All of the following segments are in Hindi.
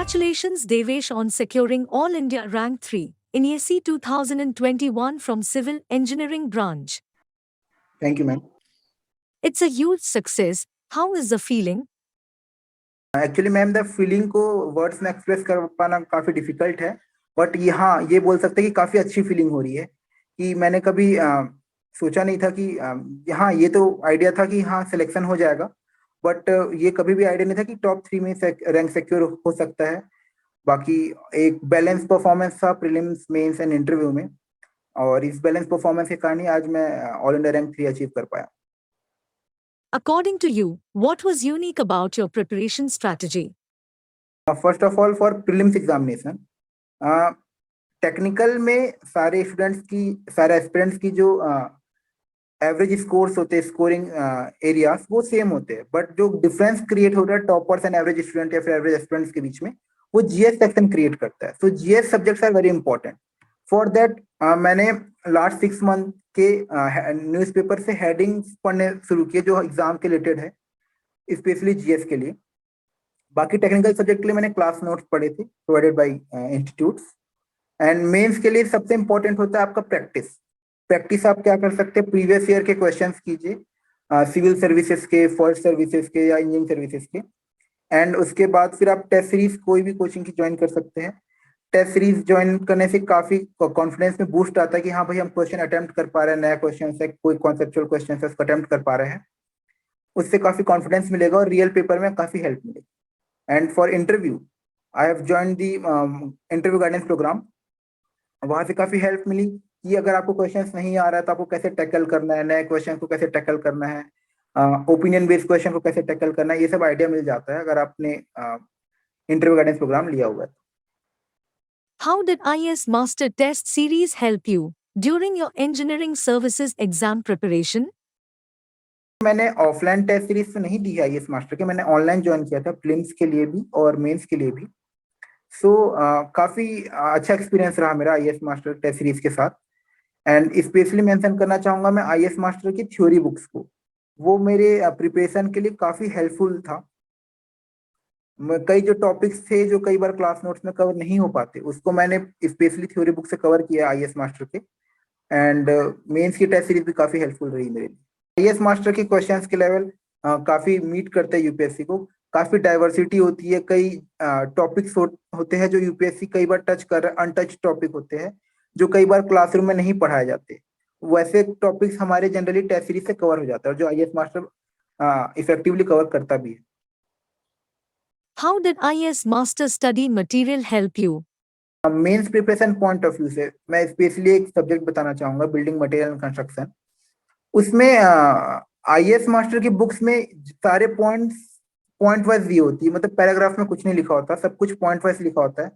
Congratulations, Devesh, on securing All India Rank 3 in ESE 2021 from Civil Engineering branch. Thank you, ma'am. It's a huge success. How is the feeling? Actually ma'am the feeling को वर्ड्स में एक्सप्रेस कर पाना काफ़ी डिफिकल्ट है, बट ये हाँ ये बोल सकते हैं कि काफ़ी अच्छी फीलिंग हो रही है कि मैंने कभी सोचा नहीं था कि हाँ ये तो आइडिया था कि हाँ सिलेक्शन हो जाएगा, बट ये कभी भी आइडिया नहीं था कि टॉप 3 में रैंक सिक्योर हो सकता है। बाकी एक बैलेंस परफॉर्मेंस था प्रीलिम्स, मेंस एंड इंटरव्यू में, और इस बैलेंस परफॉर्मेंस के कारण ही आज मैं ऑल इंडिया रैंक 3 अचीव कर पाया। According to you, what was unique about your preparation strategy? First of all for prelims examination, technical में सारे एस्पिरेंट्स की जो एवरेज स्कोर्स होते हैं, स्कोरिंग एरियाज वो सेम होते हैं, बट जो डिफरेंस क्रिएट होता है टॉपर्स एंड एवरेज स्टूडेंट या फिर एवरेज एस्पिरेंट्स के बीच में, वो जीएस सेक्शन क्रिएट करता है। So GS subjects are very important. For that मैंने लास्ट 6 मंथ के न्यूज़पेपर से हेडिंग्स पढ़ने शुरू किए जो एग्जाम के रिलेटेड है, स्पेशली जीएस के लिए। बाकी टेक्निकल सब्जेक्ट के लिए मैंने क्लास नोट्स पढ़े थे provided by institutes. And mains के लिए सबसे इंपॉर्टेंट होता है आपका प्रैक्टिस आप क्या कर सकते हैं, प्रीवियस ईयर के क्वेश्चंस कीजिए, सिविल सर्विसेज के, फॉरेस्ट सर्विसेज के या इंजीनियरिंग सर्विसेज के। एंड उसके बाद फिर आप टेस्ट सीरीज कोई भी कोचिंग की ज्वाइन कर सकते हैं। टेस्ट सीरीज ज्वाइन करने से काफी कॉन्फिडेंस में बूस्ट आता है कि हाँ भाई हम क्वेश्चन अटेम्प्ट कर पा रहे हैं, नया क्वेश्चन है, कोई कॉन्सेप्चुअल क्वेश्चन है उसको अटेम्प्ट कर पा रहे हैं, उससे काफी कॉन्फिडेंस मिलेगा और रियल पेपर में काफी हेल्प मिलेगी। And for interview I have join the interview guidance program. वहां से काफी हेल्प मिली कि अगर आपको क्वेश्चंस नहीं आ रहा है तो आपको कैसे टैकल करना है, नए क्वेश्चन को कैसे टैकल करना है, ओपिनियन बेस्ड क्वेश्चन को कैसे टैकल करना है, ये सब आइडिया मिल जाता है अगर आपने इंटरव्यू गाइडेंस प्रोग्राम लिया हुआ है। How did IAS Master Test Series help you during your engineering services exam preparation? मैंने ऑफलाइन टेस्ट सीरीज तो नहीं दी है आईएएस मास्टर के, मैंने ऑनलाइन ज्वाइन किया था प्रीलिम्स के लिए भी और मेंस के लिए भी। सो काफी अच्छा एक्सपीरियंस रहा मेरा आईएएस मास्टर टेस्ट सीरीज के साथ। एंड स्पेशली मेंशन करना चाहूंगा मैं आईएएस मास्टर की थ्योरी बुक्स को, वो मेरे प्रिपरेशन के लिए काफी हेल्पफुल था। कई जो टॉपिक्स थे जो कई बार क्लास नोट्स में कवर नहीं हो पाते, उसको मैंने स्पेशली थ्योरी बुक से कवर किया आईएएस मास्टर के। एंड मेंस की टेस्ट सीरीज भी काफी हेल्पफुल रही मेरे लिए। आईएएस मास्टर के क्वेश्चंस के लेवल काफी मीट करते हैं यूपीएससी को, काफी डाइवर्सिटी होती है, कई टॉपिक्स होते हैं जो यूपीएससी कई बार टच कर अनटच टॉपिक होते हैं जो कई बार क्लासरूम में नहीं पढ़ाए जाते, वैसे टॉपिक्स हमारे जनरली टेस्ट सीरीज से कवर हो जाता है, जो आईएएस मास्टर इफेक्टिवली कवर करता भी है। How did IAS Master study material help you? Mains preparation point of view से मैं स्पेशली एक सब्जेक्ट बताना चाहूंगा, बिल्डिंग मटेरियल एंड कंस्ट्रक्शन। उसमें आईएएस मास्टर की बुक्स में सारे पॉइंट वाइज दी होती है, मतलब पैराग्राफ में कुछ नहीं लिखा होता, सब कुछ पॉइंट वाइज लिखा होता है।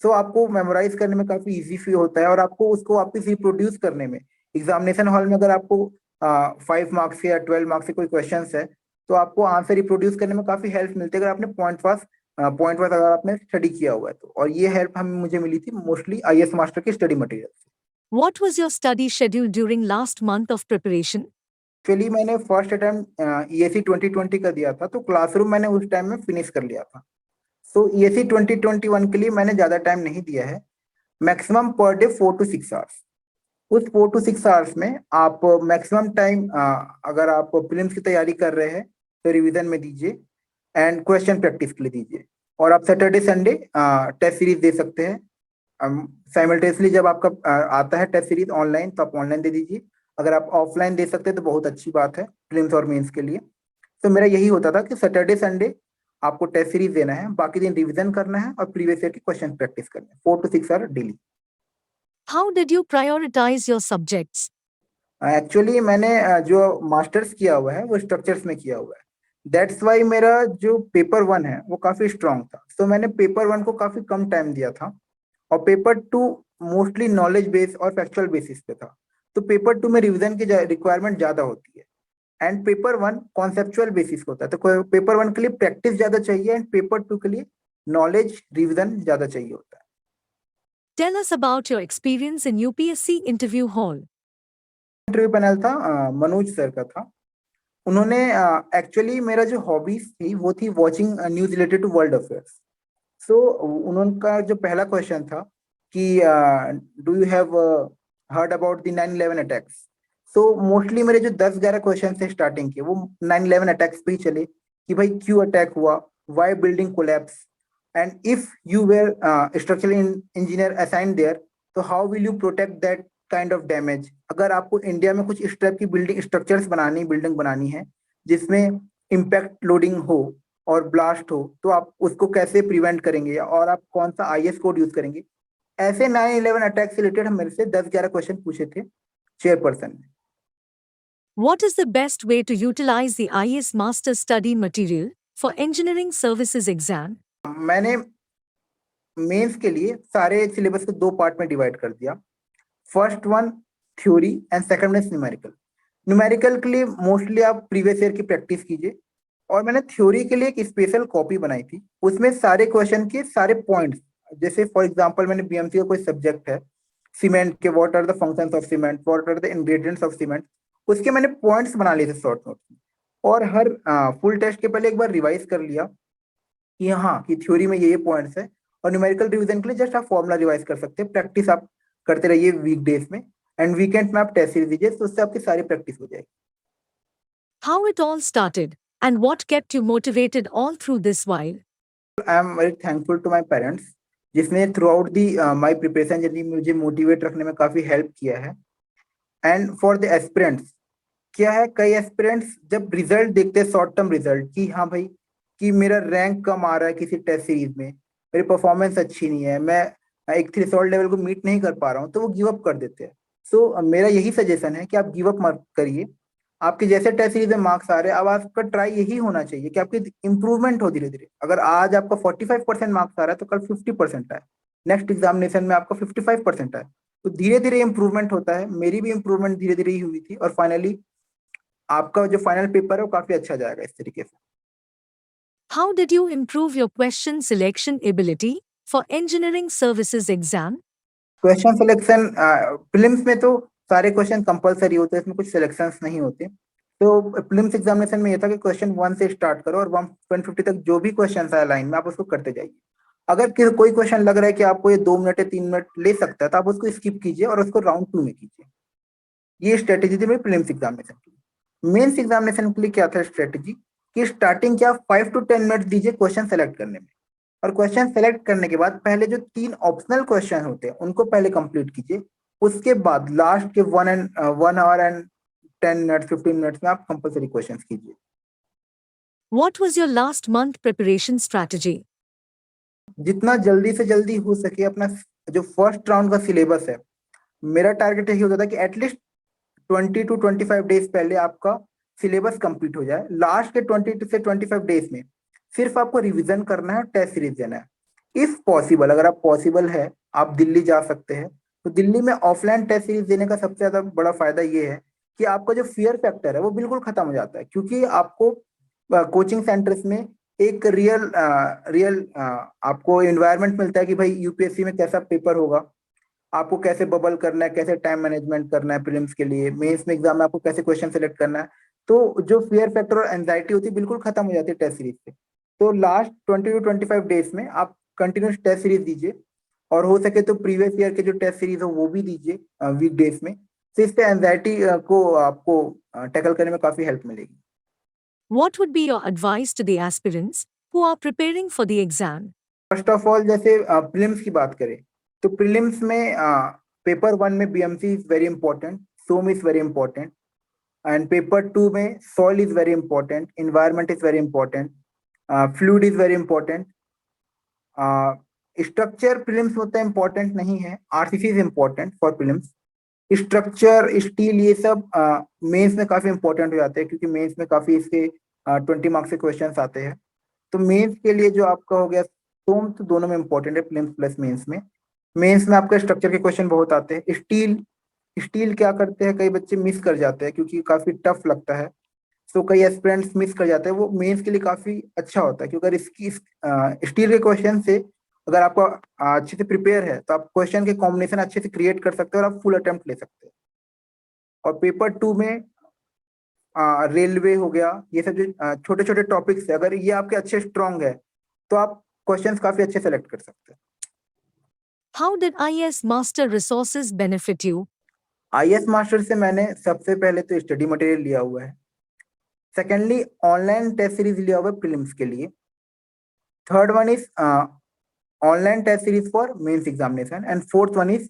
सो आपको मेमोराइज करने में काफी इजी फील होता है और आपको उसको वापस रिप्रोड्यूस करने में एग्जामिनेशन हॉल में अगर आपको 5 मार्क्स या 12 मार्क्स से कोई क्वेश्चन है तो आपको आंसर रिप्रोड्यूस करने में काफी हेल्प मिलती है अगर आपने पॉइंट वाइज अगर आपने स्टडी किया हुआ है तो। और ये हेल्प हमें मुझे मिली थी मोस्टली आईएएस मास्टर के स्टडी मटेरियल से। What was your study schedule during last month of preparation? Actually मैंने फर्स्ट अटेम्प्ट ईएससी 2020 का दिया था, तो क्लासरूम मैंने उस टाइम में फिनिश कर लिया था। सो ईएससी 2021 के लिए मैंने ज्यादा टाइम नहीं दिया है, maximum per day 4 to 6 hours. उस 4 to 6 आवर्स में आप मैक्सिमम टाइम अगर आप प्रीलिम्स की तैयारी कर रहे हैं तो रिवीजन में दीजिए एंड क्वेश्चन प्रैक्टिस के लिए दीजिए। और आप सैटरडे संडे टेस्ट सीरीज दे सकते हैं साइमल्टेनियसली। जब आपका आता है टेस्ट सीरीज ऑनलाइन तो आप ऑनलाइन दे दीजिए, अगर आप ऑफलाइन दे सकते हैं तो बहुत अच्छी बात है प्रीलिम्स और मेंस के लिए। तो मेरा यही होता था कि सैटरडे संडे आपको टेस्ट सीरीज देना है, बाकी दिन रिवीजन करना है और प्रीवियस ईयर की क्वेश्चन प्रैक्टिस करना है 4 to 6 hour daily. How did you prioritize your subjects? Actually मैंने जो मास्टर्स किया हुआ है वो स्ट्रक्चर्स में किया हुआ है, दैट्स वाई मेरा जो पेपर 1 है वो काफी स्ट्रांग था। तो मैंने पेपर 1 को काफी कम टाइम दिया था और पेपर 2 मोस्टली नॉलेज बेस और फैक्चुअल बेसिस पे था। तो पेपर 2 में रिवीजन की रिक्वायरमेंट ज्यादा होती है एंड पेपर 1 कॉन्सेप्चुअल बेसिस होता है। तो पेपर 1 के लिए प्रैक्टिस ज्यादा चाहिए एंड पेपर 2 के लिए नॉलेज रिवीजन ज्यादा चाहिए होता है। Tell us about your experience in UPSC interview hall. Interview panel था मनोज सर का था। उन्होंने एक्चुअली मेरा जो हॉबीज थी वो थी watching news related to world affairs. So उनका जो पहला क्वेश्चन था कि do you have heard about the 9/11 attacks. So mostly मेरे जो 10-11 क्वेश्चन थे स्टार्टिंग के वो 9/11 अटैक्स पे ही चले कि भाई क्यों अटैक हुआ, why building collapse, and if you were structural engineer assigned there, तो how will you protect that kind of damage. अगर आपको इंडिया में कुछ इस टाइप की बिल्डिंग स्ट्रक्चर्स बनानी, बिल्डिंग बनानी है जिसमें इम्पैक्ट लोडिंग हो और ब्लास्ट हो, तो आप उसको कैसे प्रिवेंट करेंगे और आप कौन सा आईएस कोड यूज करेंगे। ऐसे 9/11 अटैक से रिलेटेड मेरे से 10-11 क्वेश्चन पूछे थे चेयरपर्सन ने। What is the best way to utilize the IAS Master Study material for engineering services exam? मैंने मेंस के लिए सारे सिलेबस को 2 पार्ट में डिवाइड कर दिया। First one theory and second one numerical. Numerical के लिए मोस्टली आप प्रीवियस ईयर की प्रैक्टिस कीजिए, और मैंने थ्योरी के लिए एक स्पेशल कॉपी बनाई थी, उसमें सारे क्वेश्चन के सारे पॉइंट्स, जैसे फॉर एग्जांपल मैंने बीएमसी का कोई सब्जेक्ट है सीमेंट के, what are the functions of cement, what are the ingredients of cement, उसके मैंने पॉइंट्स बना लिए थे शॉर्ट नोट्स में। और हर फुल टेस्ट के पहले एक बार रिवाइज कर लिया कि हाँ कि थ्योरी में ये पॉइंट्स है, और न्यूमेरिकल रिवीजन के लिए जस्ट आप फॉर्मूला रिवाइज कर सकते हैं। प्रैक्टिस आप करते रहिए वीकडेज में, एंड वीकेंड में आप टेस्ट सीरीज दीजिए, तो उससे आपकी सारी प्रैक्टिस हो जाएगी। How it all started and what kept you motivated all through this while? I am very thankful to my parents, जिसने throughout the my preparation journey मुझे मोटिवेट रखने में काफी हेल्प किया है। एंड फॉर द एस्पिरेंट्स, क्या है, कई एस्पिरेंट्स जब रिजल्ट देखते हैं, शॉर्ट टर्म रिजल्ट, कि हाँ भाई कि मेरा रैंक कम आ रहा है किसी टेस्ट सीरीज में, मेरी परफॉर्मेंस अच्छी नहीं है, मैं एक थ्रेशोल्ड लेवल को मीट नहीं कर पा रहा हूँ, तो वो गिव अप कर देते हैं। सो मेरा यही सजेशन है कि आप गिव अप मत करिए। आपके जैसे टेस्ट सीरीज में मार्क्स आ रहे हैं, अब आपका ट्राई यही होना चाहिए कि आपकी इंप्रूवमेंट हो धीरे धीरे। अगर आज आपका 45% मार्क्स आ रहा है तो कल 50% आए, नेक्स्ट एग्जामिनेशन में आपका 55% आए, तो धीरे धीरे इंप्रूवमेंट होता है। मेरी भी इंप्रूवमेंट धीरे धीरे ही हुई थी, और फाइनली आपका जो फाइनल पेपर है वो काफी अच्छा जाएगा इस तरीके से। How did you improve your question selection ability for engineering services exam? Question selection prelims में तो सारे क्वेश्चन कंपलसरी होते हैं, इसमें कुछ सिलेक्शंस नहीं होते। तो प्रीलिम्स एग्जामिनेशन में ये था कि क्वेश्चन 1 से स्टार्ट करो और 150 तक जो भी क्वेश्चन आए लाइन में आप उसको करते जाइए। अगर कोई क्वेश्चन लग रहा है कि आपको ये 2 मिनट या 3 मिनट ले सकता है, तो आप उसको स्किप कीजिए और उसको राउंड 2 में कीजिए। ये स्ट्रेटेजी थी मेरी प्रीलिम्स एग्जामिनेशन की। मेंस एग्जामिनेशन के लिए क्या था स्ट्रेटेजी, कि स्टार्टिंग क्या 5 to 10 मिनट दीजिए क्वेश्चन सेलेक्ट करने में, और क्वेश्चन सेलेक्ट करने के बाद पहले जो 3 ऑप्शनल क्वेश्चन होते हैं उनको पहले कंप्लीट कीजिए। उसके बाद लास्ट के 1 आवर एंड 10 मिनट 15 मिनट्स में आप कंपलसरी क्वेश्चन कीजिए। What was your last month preparation strategy? जितना जल्दी से जल्दी हो सके अपना जो फर्स्ट राउंड का सिलेबस है, मेरा टारगेट यही होता था कि एटलीस्ट 20 to 25 डेज पहले आपका सिलेबस कंप्लीट हो जाए। लास्ट के 20 से 25 डेज में सिर्फ आपको रिवीजन करना है और टेस्ट सीरीज देना है। इफ पॉसिबल, अगर आप पॉसिबल है आप दिल्ली जा सकते हैं, तो दिल्ली में ऑफलाइन टेस्ट सीरीज देने का सबसे ज्यादा बड़ा फायदा ये है कि आपका जो फियर फैक्टर है वो बिल्कुल खत्म हो जाता है, क्योंकि आपको कोचिंग सेंटर्स में एक रियल आपको एनवायरनमेंट मिलता है कि भाई यूपीएससी में कैसा पेपर होगा, आपको कैसे बबल करना है, कैसे टाइम मैनेजमेंट करना है प्रीलिम्स के लिए, मेंस में एग्जाम में आपको कैसे क्वेश्चन सेलेक्ट करना है। तो जो फियर फैक्टर और एंजाइटी होती है बिल्कुल खत्म हो जाती है टेस्ट सीरीज से। तो लास्ट 20 to 25 डेज में आप कंटिन्यूस टेस्ट सीरीज दीजिए, और हो सके तो प्रीवियस ईयर के जो टेस्ट सीरीज हो वो भी दीजिए वीक डेज में। तो इससे एंजाइटी को आपको टैकल करने में काफी हेल्प मिलेगी। What would be your advice to the aspirants who are preparing for the exam? First of all, जैसे प्रीलिम्स की बात करें तो प्रीलिम्स में पेपर 1 में BMC is very important, SOM is very important, and paper 2 में soil is very important, environment is very important, fluid is very important. Structure prelims में उतना इंपॉर्टेंट नहीं है, RCC is important for prelims. Structure, steel, ये सब मेंस में काफी इंपॉर्टेंट हो जाते हैं, क्योंकि मेंस में काफी इसके 20 मार्क्स के क्वेश्चन आते हैं। तो मेंस के लिए जो आपका हो गया सोम, तो दोनों में इंपॉर्टेंट है, प्रीलिम्स प्लस मेंस में। मेंस में आपका स्ट्रक्चर के क्वेश्चन बहुत आते हैं। स्टील, स्टील क्या करते हैं, कई बच्चे मिस कर जाते हैं क्योंकि काफी टफ लगता है, तो कई एस्पिरेंट्स मिस कर जाते हैं। वो मेंस के लिए काफी अच्छा होता है, क्योंकि अगर इसकी स्टील के क्वेश्चन से अगर आपको अच्छे से प्रिपेयर है तो आप क्वेश्चन के कॉम्बिनेशन अच्छे से क्रिएट कर सकते हो और आप फुल अटेम्प्ट ले सकते हैं। और पेपर 2 में रेलवे हो गया, ये सब जो छोटे छोटे टॉपिक्स है, अगर ये आपके अच्छे स्ट्रांग है तो आप क्वेश्चंस काफी अच्छे सेलेक्ट कर सकते हैं। How did IAS Master resources benefit you? IAS master से मैंने सबसे पहले तो स्टडी मटेरियल लिया हुआ है, सेकेंडली ऑनलाइन टेस्ट सीरीज लिया हुआ है प्रीलिम्स के लिए, third one is online test series for mains examination, and fourth one is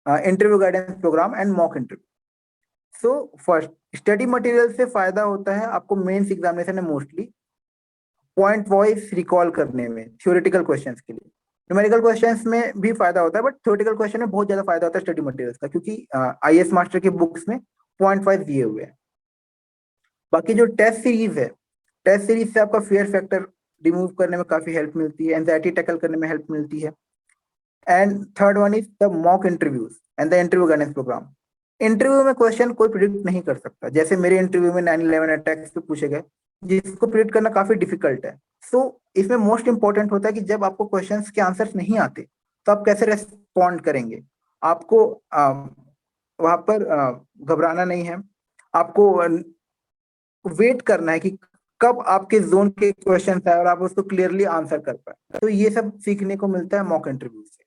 interview guidance program and mock interview. So first, study material से फायदा होता है आपको मेंस एग्जामिनेशन में मोस्टली पॉइंट वाइज रिकॉल करने में, थ्योरेटिकल क्वेश्चंस के लिए। न्यूमेरिकल क्वेश्चंस में भी फायदा होता है, बट थ्योरेटिकल क्वेश्चन में बहुत ज्यादा फायदा होता है स्टडी मटेरियल्स का, क्योंकि आईएएस मास्टर की बुक्स में पॉइंट वाइज दिए हुए हैं। बाकी जो टेस्ट सीरीज है, टेस्ट सीरीज से आपका फियर फैक्टर रिमूव करने में काफी हेल्प मिलती है, एंजाइटी टैकल करने में हेल्प मिलती है। And third one is the mock interviews and the interview guidance program. Interview में क्वेश्चन कोई प्रिडिक्ट नहीं कर सकता, जैसे मेरे इंटरव्यू में 9/11 अटैक्स पे पूछे गए, जिसको प्रिडिक्ट करना काफी डिफिकल्ट है। सो इसमें मोस्ट इंपॉर्टेंट होता है कि जब आपको क्वेश्चंस के आंसर्स नहीं आते तो आप कैसे रेस्पॉन्ड करेंगे। आपको वहां पर घबराना नहीं है, आपको वेट करना है कि कब आपके जोन के क्वेश्चन आए और आप उसको क्लियरली आंसर कर पाए। तो ये सब सीखने को मिलता है मॉक इंटरव्यू से।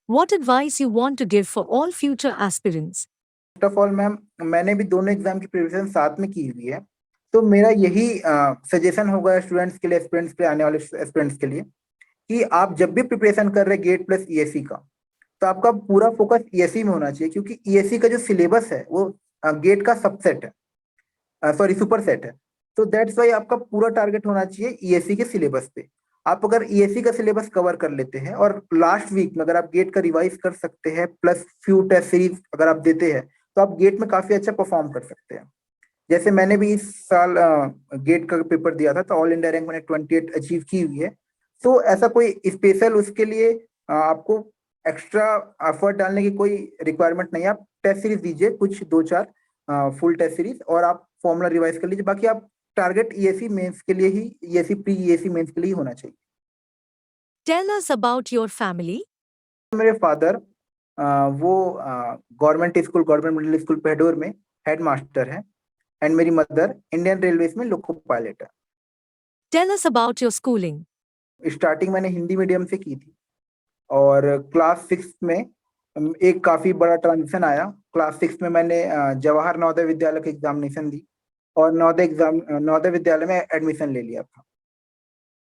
What advice you want to give for all future aspirants? First of all ma'am, मैंने भी दोनों एग्जाम की प्रिपरेशन साथ में की हुई है, तो मेरा यही सजेशन होगा स्टूडेंट्स के लिए, एस्पिरेंट्स के लिए, आने वाले एस्पिरेंट्स के लिए, कि आप जब भी प्रिपरेशन कर रहे गेट प्लस ईएससी का, तो आपका पूरा फोकस ईएससी में होना चाहिए, क्योंकि ईएससी का जो सिलेबस है वो गेट का सबसेट है, सॉरी सुपर सेट है। तो दैट्स वाई आपका पूरा टारगेट होना चाहिए ईएससी के सिलेबस पे। आप अगर ईएससी का सिलेबस कवर कर लेते हैं और लास्ट वीक में अगर आप गेट का रिवाइज कर सकते हैं प्लस फ्यू टेस्ट सीरीज अगर आप देते हैं, तो आप गेट में काफी अच्छा परफॉर्म कर सकते हैं। जैसे मैंने भी इस साल गेट का पेपर दिया था, तो ऑल इंडिया रैंक मैंने 28 अचीव की हुई है। तो ऐसा कोई स्पेशल उसके लिए आपको एक्स्ट्रा एफर्ट डालने की कोई रिक्वायरमेंट नहीं है। आप टेस्ट सीरीज दीजिए कुछ 2-4 फुल टेस्ट सीरीज, और आप फॉर्मूला रिवाइज कर लीजिए। बाकी आप टारगेट ईएससी मेंस के लिए ही, ईएससी प्री ईएससी मेंस के लिए ही होना चाहिए। Tell us about your family. मेरे फादर वो government school, government middle school पेहडोर में हेड मास्टर है, एंड मेरी मदर इंडियन रेलवेज में लोको पायलट है। Tell us about your schooling. Starting मैंने हिंदी मीडियम से की थी, और क्लास 6 में एक काफी बड़ा ट्रांजिशन आया। क्लास 6 में मैंने जवाहर नवोदय विद्यालय की एग्जामिनेशन दी, और नवोदय विद्यालय में एडमिशन ले लिया था।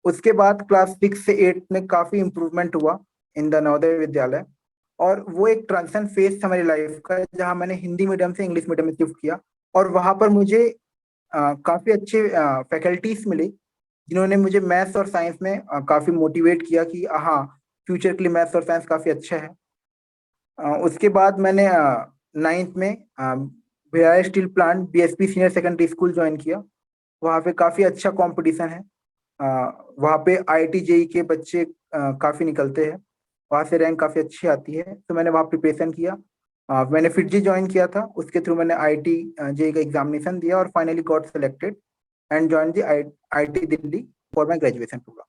उसके बाद क्लास 6 से 8 में काफी इंप्रूवमेंट हुआ इन द नवोदय विद्यालय, और वो एक ट्रांजिशन फेज था मेरी लाइफ का, जहां मैंने हिंदी मीडियम से इंग्लिश मीडियम में शिफ्ट किया, और वहां पर मुझे काफी अच्छे फैकल्टीज मिले, जिन्होंने मुझे मैथ्स और साइंस में काफी मोटिवेट किया कि हाँ, फ्यूचर के लिए मैथ्स और साइंस काफी अच्छा है। उसके बाद मैंने 9th में Bhilai steel plant BSP senior secondary school join किया। वहाँ पे काफी अच्छा कंपटीशन है, वहाँ पे आईआईटी जेई के बच्चे काफी निकलते हैं, वहाँ से रैंक काफी अच्छी आती है। तो मैंने वहाँ प्रिपरेशन किया, मैंने फिटजी ज्वाइन किया था, उसके थ्रू मैंने आईआईटी जेई का एग्जामिनेशन दिया और finally got selected and join the IIT Delhi for my graduation program.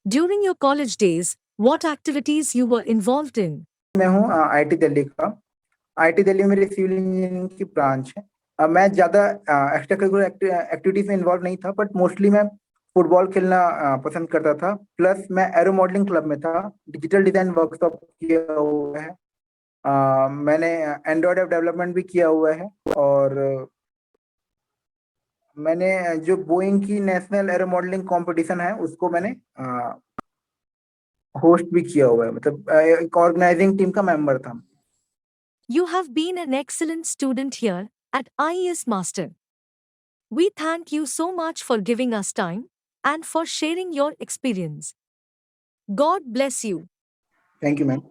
During your college days, what activities you were involved in? मैं हूँ आईआईटी दिल्ली का। आईआईटी दिल्ली में मेरी सिविल इंजीनियरिंग की ब्रांच है। मैं ज्यादा एक्स्ट्रा करिकुलर एक्टिविटीज में इन्वॉल्व नहीं था, बट मोस्टली मैं फुटबॉल खेलना पसंद करता था, प्लस मैं एरो मॉडलिंग क्लब में था, डिजिटल डिजाइन वर्कशॉप किया हुआ है, मैंने एंड्रॉयड ऐप डेवलपमेंट भी किया हुआ है, और मैंने जो बोइंग की नेशनल एरो मॉडलिंग कंपटीशन है उसको मैंने होस्ट भी किया हुआ है, मतलब एक ऑर्गेनाइजिंग टीम का मेंबर था। You have been an excellent student here at IES Master. We thank you so much for giving us time and for sharing your experience. God bless you. Thank you ma'am.